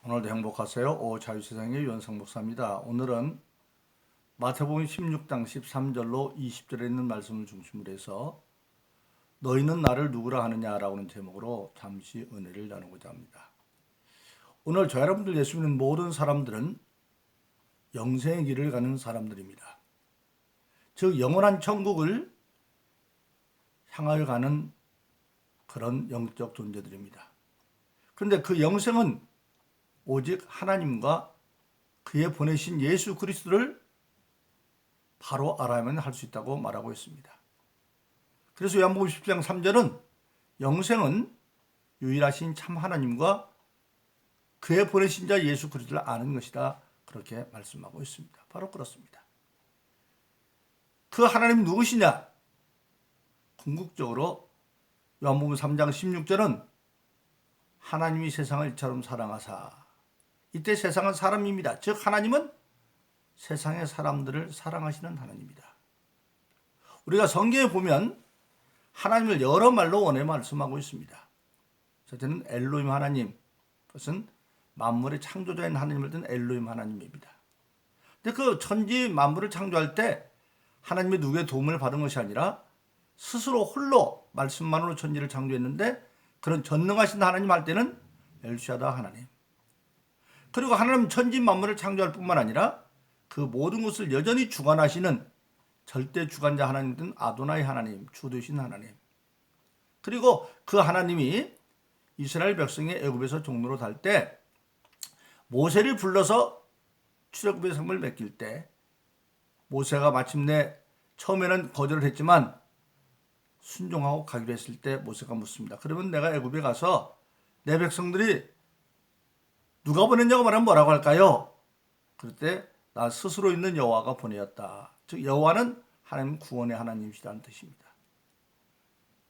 오늘도 행복하세요. 자유세상의 유현성 목사입니다. 오늘은 마태복음 16장 13절로 20절에 있는 말씀을 중심으로 해서 너희는 나를 누구라 하느냐라고 하는 제목으로 잠시 은혜를 나누고자 합니다. 오늘 저 여러분들 예수 믿는 모든 사람들은 영생의 길을 가는 사람들입니다. 즉 영원한 천국을 향하여 가는 그런 영적 존재들입니다. 그런데 그 영생은 오직 하나님과 그의 보내신 예수 그리스도를 바로 알아야만 할 수 있다고 말하고 있습니다. 그래서 요한복음 10장 3절은 영생은 유일하신 참 하나님과 그의 보내신 자 예수 그리스도를 아는 것이다. 그렇게 말씀하고 있습니다. 바로 그렇습니다. 그 하나님이 누구시냐? 궁극적으로 요한복음 3장 16절은 하나님이 세상을 이처럼 사랑하사, 이때 세상은 사람입니다. 즉 하나님은 세상의 사람들을 사랑하시는 하나님입니다. 우리가 성경에 보면 하나님을 여러 말로 원해 말씀하고 있습니다. 첫째는 엘로힘 하나님, 그것은 만물의 창조자인 하나님을 든 엘로힘 하나님입니다. 근데 그 천지 만물을 창조할 때 하나님의 누구의 도움을 받은 것이 아니라 스스로 홀로 말씀만으로 천지를 창조했는데, 그런 전능하신 하나님 할 때는 엘샤다 하나님, 그리고 하나님 천지 만물을 창조할 뿐만 아니라 그 모든 것을 여전히 주관하시는 절대 주관자 하나님은 아도나이 하나님, 주 되신 하나님, 그리고 그 하나님이 이스라엘 백성이 애굽에서 종로로 달 때 모세를 불러서 출애굽의 성을 맡길 때, 모세가 마침내 처음에는 거절을 했지만 순종하고 가기로 했을 때 모세가 묻습니다. 그러면 내가 애굽에 가서 내 백성들이 누가 보냈냐고 말하면 뭐라고 할까요? 그럴 때 나 스스로 있는 여호와가 보내었다. 즉 여호와는 하나님 구원의 하나님이시라는 뜻입니다.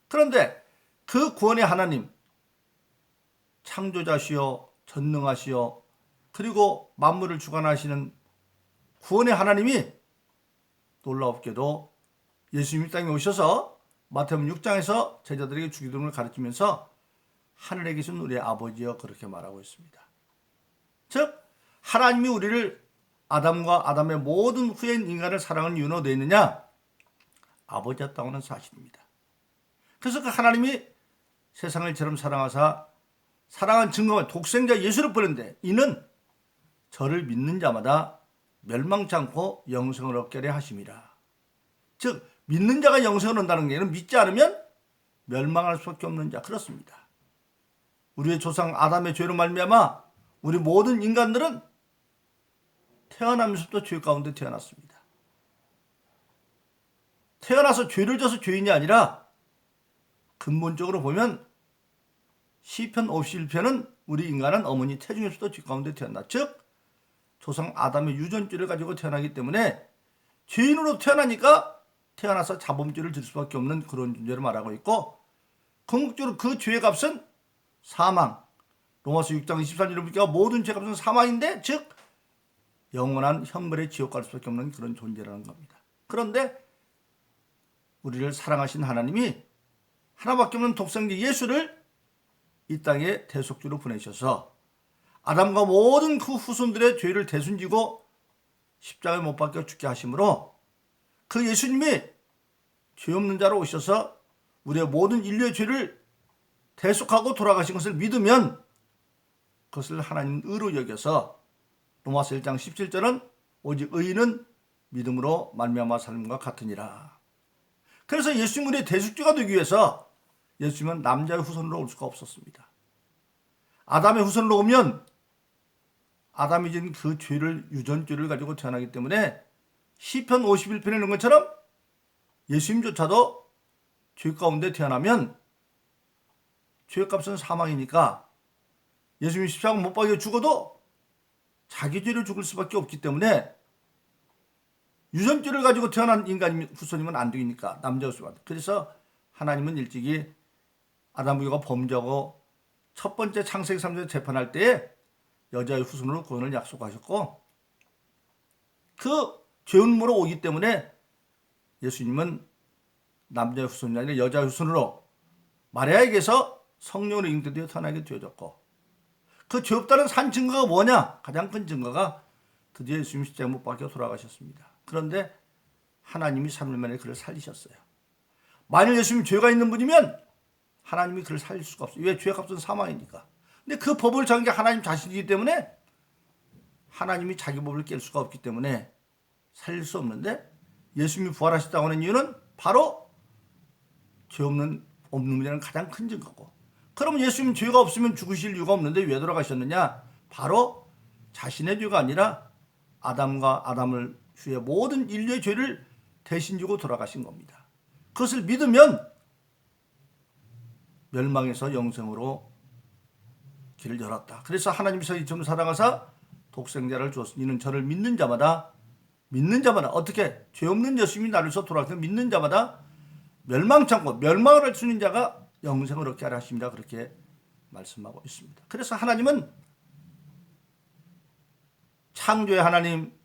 그런데 그 구원의 하나님, 창조자시여 전능하시여 그리고 만물을 주관하시는 구원의 하나님이 놀랍게도 예수님이 땅에 오셔서 마태복음 6장에서 제자들에게 주기도문을 가르치면서 하늘에 계신 우리의 아버지여 그렇게 말하고 있습니다. 즉 하나님이 우리를 아담과 아담의 모든 후인 인간을 사랑하는 이유는 어디에 있느냐? 아버지였다고 하는 사실입니다. 그래서 그 하나님이 세상을 이처럼 사랑하사 사랑한 증거가 독생자 예수를 보냈는데, 이는 저를 믿는 자마다 멸망치 않고 영생을 얻게 하려 하심이라. 즉 믿는 자가 영생을 얻는다는 게 믿지 않으면 멸망할 수밖에 없는 자, 그렇습니다. 우리의 조상 아담의 죄로 말미암아 우리 모든 인간들은 태어나면서부터 죄 가운데 태어났습니다. 태어나서 죄를 져서 죄인이 아니라 근본적으로 보면 시편 51편은 우리 인간은 어머니 태중에서도 죄 가운데 태어났다. 즉 조상 아담의 유전죄를 가지고 태어나기 때문에 죄인으로 태어나니까 태어나서 자범죄를 질 수밖에 없는 그런 존재를 말하고 있고, 궁극적으로 그 죄의 값은 사망, 로마서 6장 24절에 보니까 모든 죄값은 사망인데, 즉 영원한 형벌의 지옥 갈 수밖에 없는 그런 존재라는 겁니다. 그런데 우리를 사랑하신 하나님이 하나밖에 없는 독생자 예수를 이 땅에 대속주로 보내셔서 아담과 모든 그 후손들의 죄를 대순지고 십자가에 못 박혀 죽게 하심으로, 그 예수님이 죄 없는 자로 오셔서 우리의 모든 인류의 죄를 대속하고 돌아가신 것을 믿으면 그것을 하나님 의로 여겨서 로마서 1장 17절은 오직 의인은 믿음으로 말미암아 삶과 같으니라. 그래서 예수님 우리의 대속주가 되기 위해서 예수님은 남자의 후손으로 올 수가 없었습니다. 아담의 후손으로 오면 아담이 진 그 죄를, 유전죄를 가지고 태어나기 때문에 시편 51편에 있는 것처럼 예수님조차도 죄 가운데 태어나면 죄값은 사망이니까 예수님 십자가 못 박혀 죽어도 자기 죄로 죽을 수밖에 없기 때문에 유전죄를 가지고 태어난 인간 후손이면 안 되니까 남자 후손. 그래서 하나님은 일찍이 아담과 이가 범죄하고 첫 번째 창세기 3절 재판할 때에 여자의 후손으로 구원을 약속하셨고, 그 죄운무로 오기 때문에 예수님은 남자의 후손이 아니라 여자의 후손으로 마리아에게서 성령으로 잉태되어 태어나게 되어졌고, 그 죄 없다는 산 증거가 뭐냐? 가장 큰 증거가 드디어 예수님 십자가에 못 박혀 돌아가셨습니다. 그런데 하나님이 3일 만에 그를 살리셨어요. 만일 예수님이 죄가 있는 분이면 하나님이 그를 살릴 수가 없어요. 왜? 죄의 값은 사망이니까. 근데 그 법을 정한 게 하나님 자신이기 때문에 하나님이 자기 법을 깰 수가 없기 때문에 살릴 수 없는데, 예수님이 부활하셨다고 하는 이유는 바로 죄 없는 분이라는 가장 큰 증거고, 그러면 예수님 죄가 없으면 죽으실 이유가 없는데 왜 돌아가셨느냐? 바로 자신의 죄가 아니라 아담과 아담을 후에 모든 인류의 죄를 대신 지고 돌아가신 겁니다. 그것을 믿으면 멸망에서 영생으로 길을 열었다. 그래서 하나님께서 이처럼 사랑하사 독생자를 주었으니 이는 저를 믿는 자마다 어떻게? 죄 없는 예수님이 나를 위해서 돌아가서 믿는 자마다 멸망치 않고 멸망을 할 수 있는 자가 영생을 얻게 하려 하십니다. 그렇게 말씀하고 있습니다. 그래서 하나님은 창조의 하나님,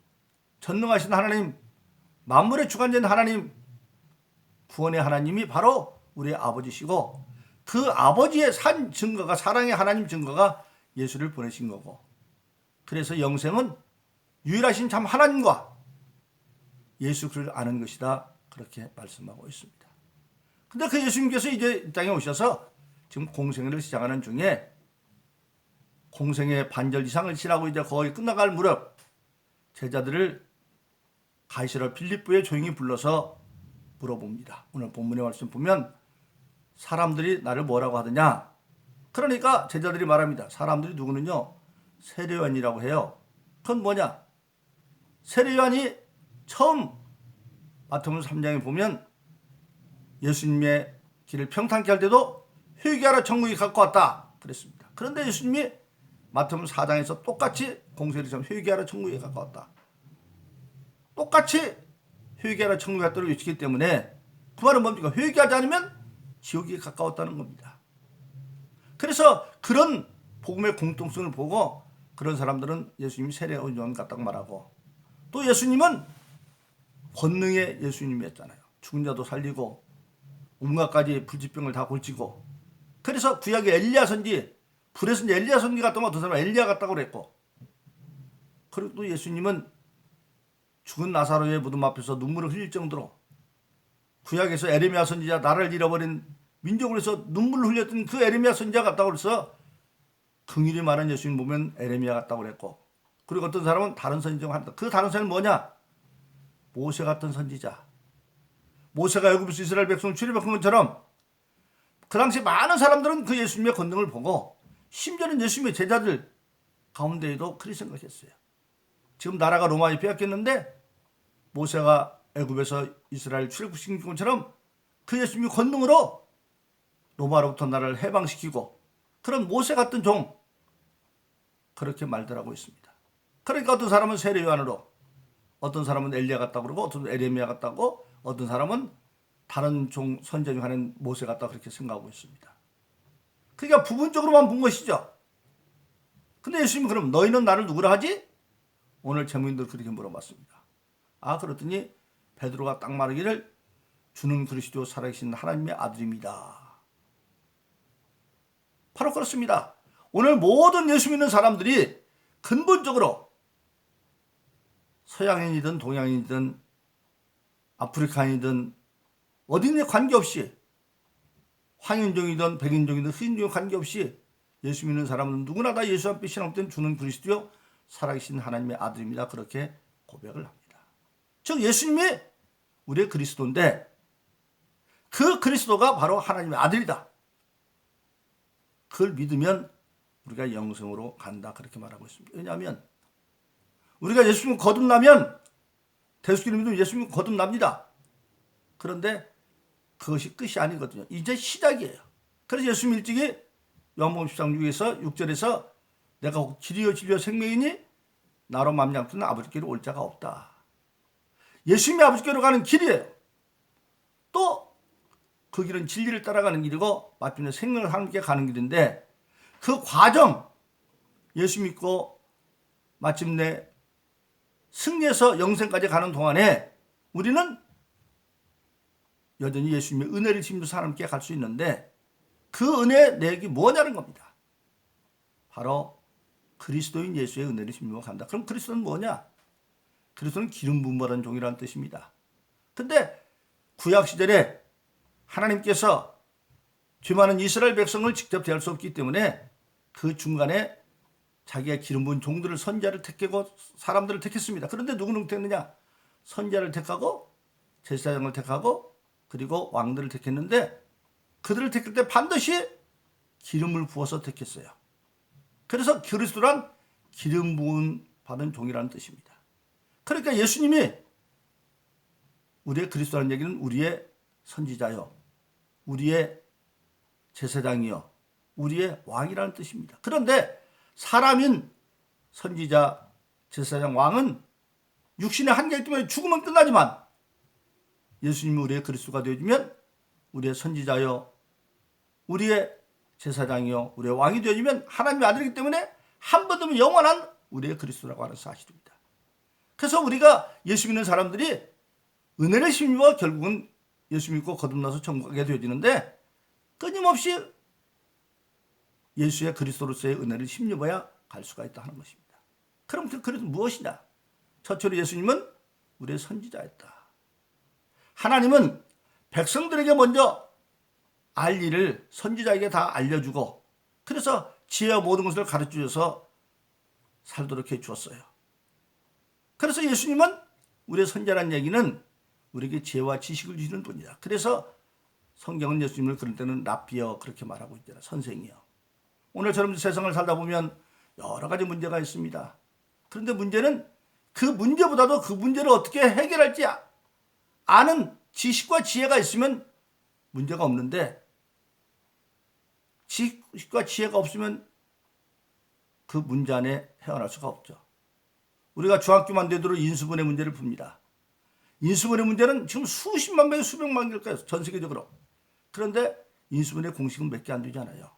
전능하신 하나님, 만물의 주관자인 하나님, 구원의 하나님이 바로 우리의 아버지시고, 그 아버지의 산 증거가, 사랑의 하나님 증거가 예수를 보내신 거고, 그래서 영생은 유일하신 참 하나님과 예수 그를 아는 것이다. 그렇게 말씀하고 있습니다. 근데 그 예수님께서 이제 이 땅에 오셔서 지금 공생애를 시작하는 중에, 공생애 반절 이상을 지나고 이제 거의 끝나갈 무렵, 제자들을 가이사랴 빌립보에 조용히 불러서 물어봅니다. 오늘 본문의 말씀 보면 사람들이 나를 뭐라고 하느냐? 그러니까 제자들이 말합니다. 사람들이 누구는요? 세례요한이라고 해요. 그건 뭐냐? 세례요한이 처음 마태복음 3장에 보면 예수님의 길을 평탄케 할 때도 회개하라 천국이 가까웠다 그랬습니다. 그런데 예수님이 마태복음 4장에서 똑같이 공생애를 시작하면 회개하라 천국이 가까웠다. 똑같이 회개하라 천국이 가까웠다고 외치기 때문에 그 말은 뭡니까? 회개하지 않으면 지옥이 가까웠다는 겁니다. 그래서 그런 복음의 공통성을 보고 그런 사람들은 예수님이 세례요한 같다고 말하고, 또 예수님은 권능의 예수님이었잖아요. 죽은 자도 살리고 온갖 가지 불치병을 다 고치고, 그래서 구약의 엘리야 선지, 불의 선지 엘리야 선지 같다고 어떤 사람은 엘리야 같다고 그랬고, 그리고 또 예수님은 죽은 나사로의 무덤 앞에서 눈물을 흘릴 정도로 구약에서 에레미야 선지자, 나라를 잃어버린 민족을 위해서 눈물을 흘렸던 그 에레미야 선지자 같다고 그래서 긍휼히 말한 예수님 보면 에레미야 같다고 그랬고, 그리고 어떤 사람은 다른 선지 중 하나, 그 다른 선지는 뭐냐? 모세 같은 선지자. 모세가 애굽에서 이스라엘 백성을 출애굽한 것처럼 그 당시 많은 사람들은 그 예수님의 권능을 보고, 심지어는 예수님의 제자들 가운데에도 그렇게 생각했어요. 지금 나라가 로마에 빼앗겼는데 모세가 애굽에서 이스라엘 출애굽시킨 것처럼 그 예수님의 권능으로 로마로부터 나라를 해방시키고, 그런 모세 같은 종, 그렇게 말들 하고 있습니다. 그러니까 어떤 사람은 세례요한으로, 어떤 사람은 엘리야 같다고 그러고, 어떤 사람은 에레미야 같다고, 어떤 사람은 다른 종 선자 중 하나는 모세 같다고 그렇게 생각하고 있습니다. 그러니까 부분적으로만 본 것이죠. 근데 예수님은 그럼 너희는 나를 누구라 하지? 오늘 제목인들 그렇게 물어봤습니다. 아, 그랬더니 베드로가 딱 말하기를 주는 그리스도 살아계신 하나님의 아들입니다. 바로 그렇습니다. 오늘 모든 예수 믿는 사람들이 근본적으로 서양인이든 동양인이든 아프리카인이든 어디에 관계없이, 황인종이든 백인종이든 흑인종 관계없이 예수 믿는 사람은 누구나 다 예수 앞에 신앙 때는 주는 그리스도요 살아계신 하나님의 아들입니다. 그렇게 고백을 합니다. 즉 예수님이 우리의 그리스도인데 그 그리스도가 바로 하나님의 아들이다. 그걸 믿으면 우리가 영생으로 간다. 그렇게 말하고 있습니다. 왜냐하면 우리가 예수님 거듭나면, 대속기를 믿으면 예수님 거듭납니다. 그런데 그것이 끝이 아니거든요. 이제 시작이에요. 그래서 예수님 일찍이 요한복음 10장 6절에서 내가 길이요 진리요 생명이니 나로 말미암고는 아버지께로 올 자가 없다. 예수님이 아버지께로 가는 길이에요. 또 그 길은 진리를 따라가는 길이고 마침내 생명을 함께 가는 길인데, 그 과정, 예수 믿고 마침내 승리해서 영생까지 가는 동안에 우리는 여전히 예수님의 은혜를 힘입어서 하나님께 갈 수 있는데, 그 은혜의 내역이 뭐냐는 겁니다. 바로 그리스도인 예수의 은혜를 힘입어 간다. 그럼 그리스도는 뭐냐? 그리스도는 기름 부음 받은 종이라는 뜻입니다. 근데 구약 시절에 하나님께서 죄 많은 이스라엘 백성을 직접 대할 수 없기 때문에 그 중간에 자기가 기름 부은 종들을 선지자를 택하고 사람들을 택했습니다. 그런데 누구는 택했느냐? 선지자를 택하고 제사장을 택하고 그리고 왕들을 택했는데 그들을 택할 때 반드시 기름을 부어서 택했어요. 그래서 그리스도란 기름 부은 받은 종이라는 뜻입니다. 그러니까 예수님이 우리의 그리스도라는 얘기는 우리의 선지자요, 우리의 제사장이요, 우리의 왕이라는 뜻입니다. 그런데 사람인 선지자, 제사장, 왕은 육신의 한계이기 때문에 죽으면 끝나지만 예수님이 우리의 그리스도가 되어지면 우리의 선지자요, 우리의 제사장이요, 우리의 왕이 되어지면 하나님의 아들이기 때문에 한 번 되면 영원한 우리의 그리스도라고 하는 사실입니다. 그래서 우리가 예수 믿는 사람들이 은혜를 힘입어 결국은 예수 믿고 거듭나서 천국 가게 되어지는데 끊임없이 예수의 그리스도로서의 은혜를 힘입어야 갈 수가 있다 하는 것입니다. 그럼 그래도 무엇이냐? 첫째로 예수님은 우리의 선지자였다. 하나님은 백성들에게 먼저 알 일을 선지자에게 다 알려주고 그래서 지혜와 모든 것을 가르쳐줘서 살도록 해주었어요. 그래서 예수님은 우리의 선지자라는 얘기는 우리에게 지혜와 지식을 주시는 분이다. 그래서 성경은 예수님을 그럴 때는 랍비어 그렇게 말하고 있잖아요. 선생이요. 오늘처럼 세상을 살다 보면 여러 가지 문제가 있습니다. 그런데 문제는 그 문제보다도 그 문제를 어떻게 해결할지 아는 지식과 지혜가 있으면 문제가 없는데 지식과 지혜가 없으면 그 문제 안에 헤어날 수가 없죠. 우리가 중학교만 되도록 인수분해 문제를 풉니다. 인수분해 문제는 지금 수십만 명이 수백만 개일 거예요. 전 세계적으로. 그런데 인수분해 공식은 몇 개 안 되잖아요.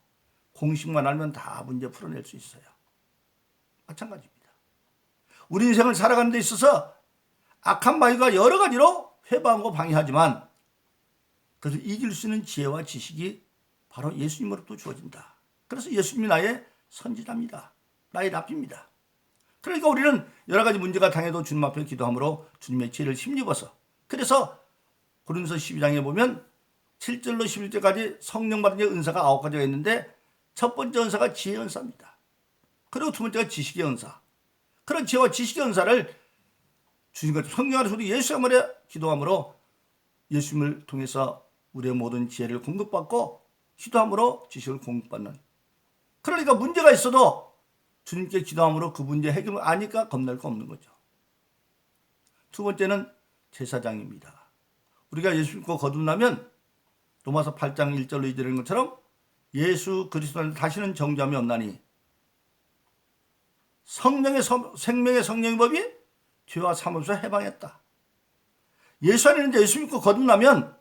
공식만 알면 다 문제 풀어낼 수 있어요. 마찬가지입니다. 우리 인생을 살아가는 데 있어서 악한 마귀가 여러 가지로 회방하고 방해하지만 그래서 이길 수 있는 지혜와 지식이 바로 예수님으로부터 주어진다. 그래서 예수님이 나의 선지자입니다. 나의 랍비입니다. 그러니까 우리는 여러 가지 문제가 당해도 주님 앞에 기도함으로 주님의 지혜를 힘입어서 그래서 고린도서 12장에 보면 7절로 11절까지 성령 받은 은사가 9가지가 있는데 첫 번째 은사가 지혜의 은사입니다. 그리고 두 번째가 지식의 은사. 그런 지혜와 지식의 은사를 주신 것 성령 안에서 우리 예수의 말에 기도함으로 예수님을 통해서 우리의 모든 지혜를 공급받고 기도함으로 지식을 공급받는. 그러니까 문제가 있어도 주님께 기도함으로 그 문제 해결을 아니까 겁날 거 없는 거죠. 두 번째는 제사장입니다. 우리가 예수 믿고 거듭나면 로마서 8장 1절로 2절인 것처럼 예수 그리스도 안에 다시는 정죄함이 없나니 생명의 성령의 법이 죄와 사함에서 해방했다. 예수 안에 있는 예수 믿고 거듭나면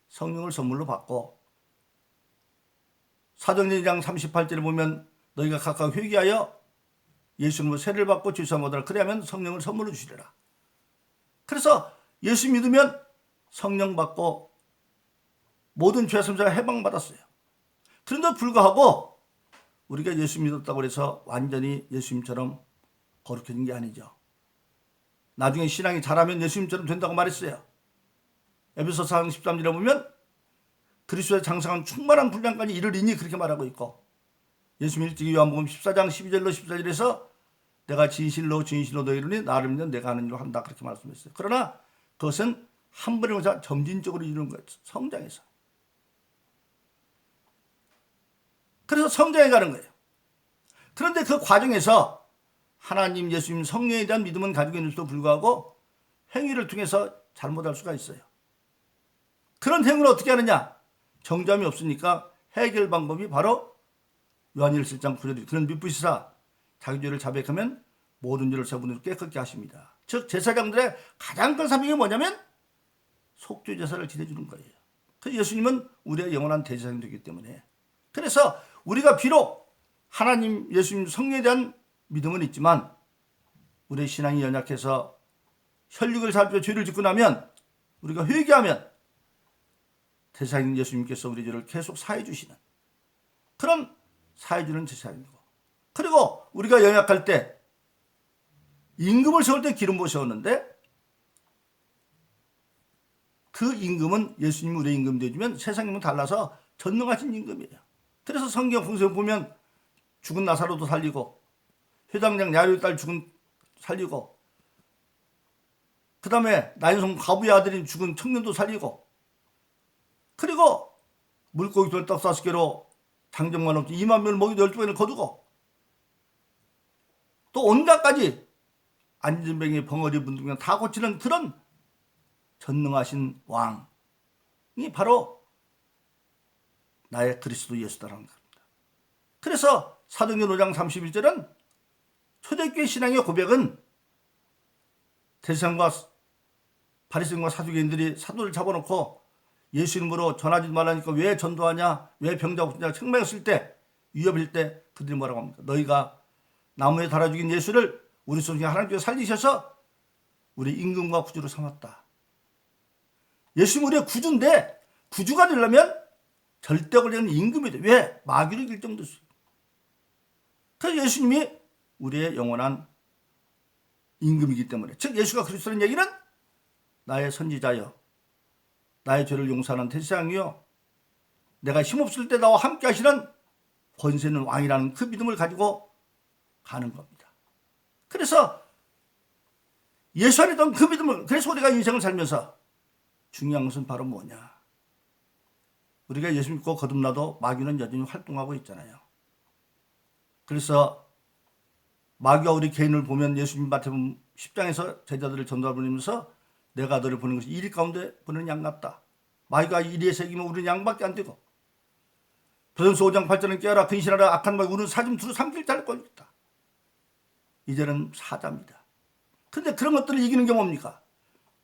성령을 선물로 받고 사도행전 2장 38절에 보면 너희가 각각 회개하여 예수님으로 세례를 받고 죄사함을 얻으라. 그래야면 성령을 선물로 주시리라. 그래서 예수 믿으면 성령 받고 모든 죄 사함에서 해방받았어요. 그런데 불구하고 우리가 예수 믿었다고 해서 완전히 예수님처럼 거룩해진 게 아니죠. 나중에 신앙이 잘하면 예수님처럼 된다고 말했어요. 에베소서 4장 13절에 보면 그리스도의 장성한 충만한 분량까지 이르리니 그렇게 말하고 있고 예수님 일찍이 요한복음 14장 12절로 14절에서 내가 진실로 너희를 이루니 나를 믿는 내가 하는 일을 한다 그렇게 말씀했어요. 그러나 그것은 한 번에 오자 점진적으로 이루는 거예요. 성장해서. 그래서 성장해 가는 거예요. 그런데 그 과정에서 하나님, 예수님, 성령에 대한 믿음은 가지고 있는데도 불구하고 행위를 통해서 잘못할 수가 있어요. 그런 행위를 어떻게 하느냐? 정죄함이 없으니까 해결 방법이 바로 요한일 7장 9절이 그런 미쁘시사 자기 죄를 자백하면 모든 죄를 세분으로 깨끗게 하십니다. 즉 제사장들의 가장 큰 사명이 뭐냐면 속죄 제사를 지내주는 거예요. 그래서 예수님은 우리의 영원한 대제사장이 되기 때문에 그래서 우리가 비록 하나님, 예수님, 성령에 대한 믿음은 있지만 우리의 신앙이 연약해서 혈육을 살펴 죄를 짓고 나면 우리가 회개하면 대사인 예수님께서 우리 죄를 계속 사해 주시는 그런 사해 주는 제사장이고 그리고 우리가 연약할 때 임금을 세울 때 기름 부어 세웠는데 그 임금은 예수님이 우리의 임금 되어주면 세상 임금은 달라서 전능하신 임금이에요. 그래서 성경 풍성에 보면 죽은 나사로도 살리고 회당장 야이로의 딸 죽은 살리고 그 다음에 나인성 과부의 아들인 죽은 청년도 살리고 그리고 물고기 돌떡 5개로 장정만 없이 2만 명을 먹이도 12번을 거두고 또 온갖까지 안전병이 벙어리 분등병 다 고치는 그런 전능하신 왕이 바로 나의 그리스도 예수다라는 겁니다. 그래서 사도행전 5장 31절은 초대교회 신앙의 고백은 대제사장과 바리새인과 사두개인들이 사도를 잡아놓고 예수 이름으로 전하지 말라니까 왜 전도하냐, 왜 병자 고치냐 책망했을 때, 위협일 때 그들이 뭐라고 합니까? 너희가 나무에 달아 죽인 예수를 우리 속에 하나님께서 살리셔서 우리 임금과 구주로 삼았다. 예수님 우리의 구주인데 구주가 되려면 절대 걸리는 임금이 돼. 왜? 마귀를 이길 정도였어요. 그래서 예수님이 우리의 영원한 임금이기 때문에, 즉 예수가 그리스도라는 얘기는 나의 선지자여, 나의 죄를 용서하는 대제사장이요, 내가 힘없을 때 나와 함께 하시는 권세 있는 왕이라는 그 믿음을 가지고 가는 겁니다. 그래서 예수 안에 있던 그 믿음을, 그래서 우리가 인생을 살면서 중요한 것은 바로 뭐냐, 우리가 예수 믿고 거듭나도 마귀는 여전히 활동하고 있잖아요. 그래서 마귀가 우리 개인을 보면 예수님 마태복음 10장에서 제자들을 전도하러 보내면서 내가 너를 보낸 것이 이리 가운데 보내는 양 같다. 마귀가 이리에 새기면 우리는 양밖에 안 되고, 베드로전서 5장 8절은 깨어라 근신하라 악한 마귀 우리는 사슴 두루 삼킬 자를 걸렸다. 이제는 사자입니다. 근데 그런 것들을 이기는 게 뭡니까?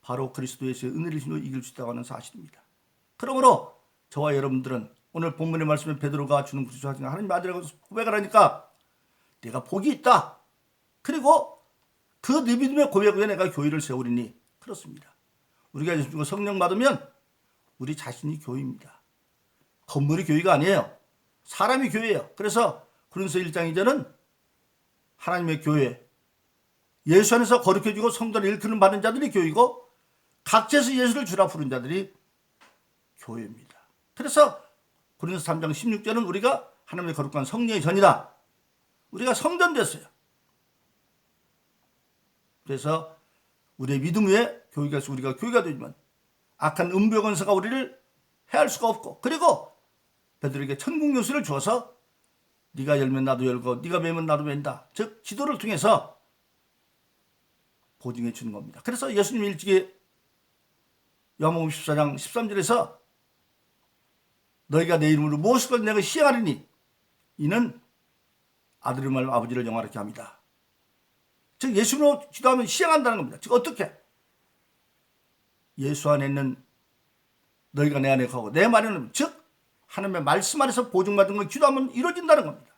바로 그리스도 예수의 은혜를 힘으로 이길 수 있다고 하는 사실입니다. 그러므로 저와 여러분들은 오늘 본문의 말씀에 베드로가 주는 구주하신 하나님 아들이라고 고백을 하니까 내가 복이 있다. 그리고 그 네 믿음의 고백 위에 내가 교회를 세우리니, 그렇습니다. 우리가 예수 믿고 성령 받으면 우리 자신이 교회입니다. 건물이 교회가 아니에요. 사람이 교회예요. 그래서 고린도서 1장 2절은 하나님의 교회, 예수 안에서 거룩해지고 성도를 일컫는 받은 자들이 교회이고 각지에서 예수를 주라 부른 자들이 교회입니다. 그래서 고린도서 3장 16절은 우리가 하나님의 거룩한 성령의 전이다. 우리가 성전됐어요. 그래서 우리의 믿음 위에 교회가 있어 우리가 교회가 되지만 악한 음부의 권세가 우리를 해할 수가 없고, 그리고 베드로에게 천국 요소를 주어서 네가 열면 나도 열고 네가 매면 나도 맨다. 즉 기도를 통해서 보증해 주는 겁니다. 그래서 예수님 일찍이 요한복음 14장 13절에서 너희가 내 이름으로 무엇을 내가 시행하리니 이는 아들의 말 아버지를 영화롭게 합니다. 즉 예수로 기도하면 시행한다는 겁니다. 즉 어떻게? 예수 안에 있는 너희가 내 안에 거하고 내 말에는, 즉 하나님의 말씀 안에서 보증받은 걸 기도하면 이루어진다는 겁니다.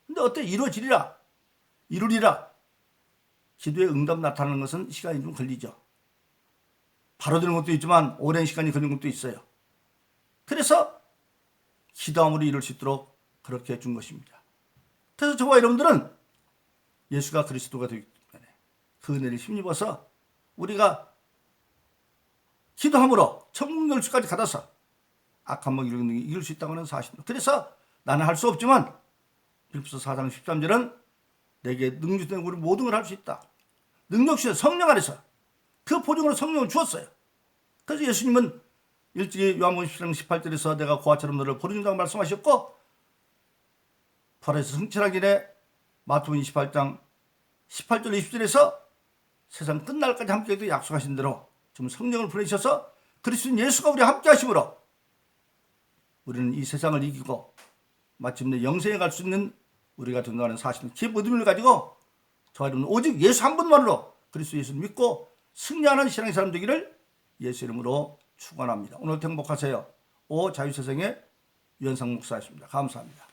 근데 어때? 이루어지리라, 이루리라. 기도의 응답 나타나는 것은 시간이 좀 걸리죠. 바로 되는 것도 있지만 오랜 시간이 걸리는 것도 있어요. 그래서 기도함으로 이룰 수 있도록 그렇게 해준 것입니다. 그래서 저와 여러분들은 예수가 그리스도가 되기 때문에 그 은혜를 힘입어서 우리가 기도함으로 천국 열수까지 받아서 악한 목 이길 수 있다고 하는 사실입니다. 그래서 나는 할 수 없지만 빌립보서 4장 13절은 내게 능력 때문에 우리 모든 걸 할 수 있다. 능력 주셔 성령 안에서 그 보증으로 성령을 주었어요. 그래서 예수님은 일찍이 요한복음 10장 18절에서 내가 고아처럼 너를 버려준다고 말씀하셨고, 부활에서 승천하기에 마태복음 28장 18절 20절에서 세상 끝날까지 함께하기도 약속하신 대로 지금 성령을 보내셔서 그리스도 예수가 우리와 함께 하심으로 우리는 이 세상을 이기고 마침내 영생에 갈 수 있는 우리가 된다는 사실은 그 믿음을 가지고 저와 여러분 오직 예수 한 분만으로 그리스도 예수를 믿고 승리하는 신앙의 사람 되기를 예수 이름으로 축원합니다. 오늘도 행복하세요. 오 자유세상의 유현상 목사였습니다. 감사합니다.